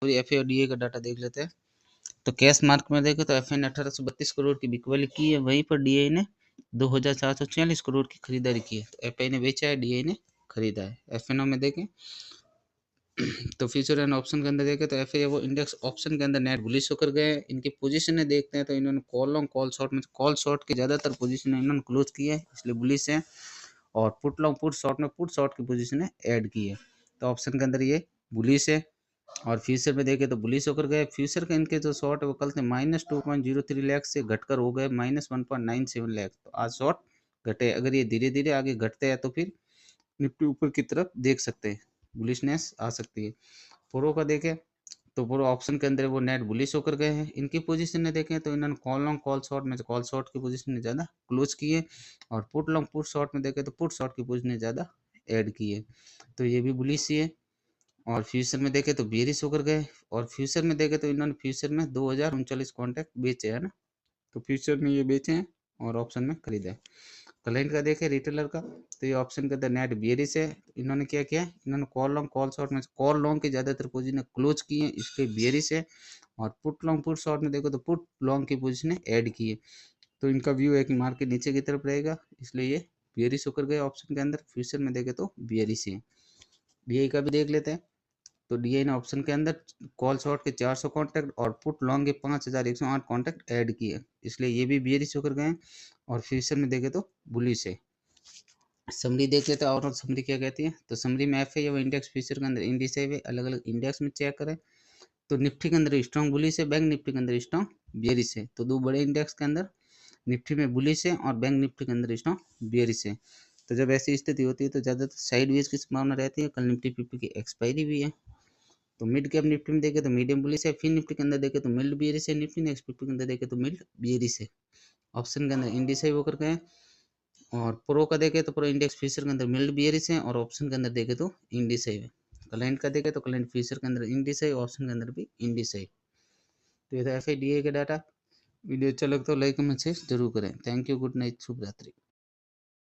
और एफ और D A का डाटा देख लेते हैं। तो कैश मार्क में देखें तो एफ ने 1832 करोड़ की बिकवाली की है, वहीं पर डी ने 2446 करोड़ की खरीदारी की है। तो एफ ने बेचा है, डी ने खरीदा है। एफ में देखें तो फ्यूचर एंड ऑप्शन के अंदर देखें तो एफ वो इंडेक्स ऑप्शन के अंदर नेट बुलिश होकर गए। इनकी पोजीशन देखते हैं तो इन्होंने कॉल लॉन्ग कॉल शॉर्ट में कॉल शॉर्ट की ज़्यादातर पोजीशन इन्होंने क्लोज की है, इसलिए बुलिश है। और पुट लॉन्ग पुट शॉर्ट में पुट शॉर्ट की पोजीशन ऐड की है। तो ऑप्शन के अंदर ये बुलिश है। और फ्यूचर में देखें तो बुलिश होकर गए। फ्यूचर के इनके जो शॉर्ट है वो कल थे -2.03 लाख से घटकर हो गए -1.97 लाख। तो आज शॉर्ट घटे, अगर ये धीरे धीरे आगे घटते हैं तो फिर निफ्टी ऊपर की तरफ देख सकते हैं, बुलिशनेस आ सकती है। प्रो का देखें तो प्रो ऑप्शन के अंदर वो नेट बुलिश होकर गए हैं। इनकी पोजीशन ने देखें तो इन्होंने कॉल लॉन्ग कॉल शॉर्ट में कॉल शॉर्ट की पोजीशन ने ज़्यादा क्लोज की है। और पुट लॉन्ग पुट शॉर्ट में देखें तो पुट शॉर्ट की पोजीशन ने ज़्यादा ऐड की है। तो ये भी बुलिश ही है। और फ्यूचर में देखें तो बेरिश होकर गए। और फ्यूचर में देखें तो इन्होंने फ्यूचर में 2039 कॉन्ट्रैक्ट बेचे है ना, तो फ्यूचर में ये बेचे हैं और ऑप्शन में खरीदा है। क्लाइंट का देखें रिटेलर का तो ये ऑप्शन के अंदर नेट बेरिश है। इन्होंने क्या किया है, इन्होंने कॉल लॉन्ग कॉल शॉर्ट में कॉल लॉन्ग की ज़्यादातर पोजीशन क्लोज की है, इसके बेरिश है। और पुट लॉन्ग पुट शॉर्ट में देखो तो पुट लॉन्ग की पोजीशन ऐड की है। तो इनका व्यू है कि मार्केट नीचे की तरफ रहेगा, इसलिए ये बेरिश होकर गए ऑप्शन के अंदर। फ्यूचर में देखें तो बेरिश है। डीआई का भी देख लेते हैं। तो डीआई ने ऑप्शन के अंदर कॉल शॉर्ट के 400 कॉन्टैक्ट और पुट लॉन्ग के 5108 कॉन्टैक्ट ऐड किए, इसलिए ये भी बेरिश होकर गए। और फ्यूचर में देखें तो बुलिश है। समरी देख लेते हैं और समरी क्या कहती है। तो समरी में एफ है वो इंडेक्स फ्यूचर के अंदर इंडिसेज है, अलग अलग इंडेक्स में चेक करें। तो निफ्टी के अंदर स्ट्रॉन्ग बुलिश है, बैंक निफ्टी के अंदर स्ट्रॉन्ग बेरिश है। तो दो बड़े इंडेक्स के अंदर निफ्टी में बुलिश है और बैंक निफ्टी के अंदर स्ट्रॉन्ग बेरिश है। तो जब ऐसी स्थिति होती है तो ज़्यादातर साइडवेज की संभावना रहती है। कल निफ्टी पीपी की एक्सपायरी भी है। तो मिड कैप निफ्टी में देखें तो मीडियम बुलिश है। फिन निफ्टी के अंदर देखें तो मिल्ड बियरिश है। निफ्टी नेक्स्ट फिफ्टी के अंदर देखें तो मिल्ड बियरिश है। ऑप्शन के अंदर इंडिसाइड होकर गए। और प्रो का देखें तो प्रो इंडेक्स फ्यूचर के अंदर मिल्ड बियरिश है और ऑप्शन के अंदर देखें तो इंडिसाइड है। क्लाइंट का देखें तो क्लाइंट फ्यूचर के अंदर इंडिसाइड, ऑप्शन के अंदर भी इंडिसाइड। तो ये था FIDA का डाटा। वीडियो अच्छा लगता हो लाइक कमेंट शेयर जरूर करें। थैंक यू, गुड नाइट, शुभ रात्रि।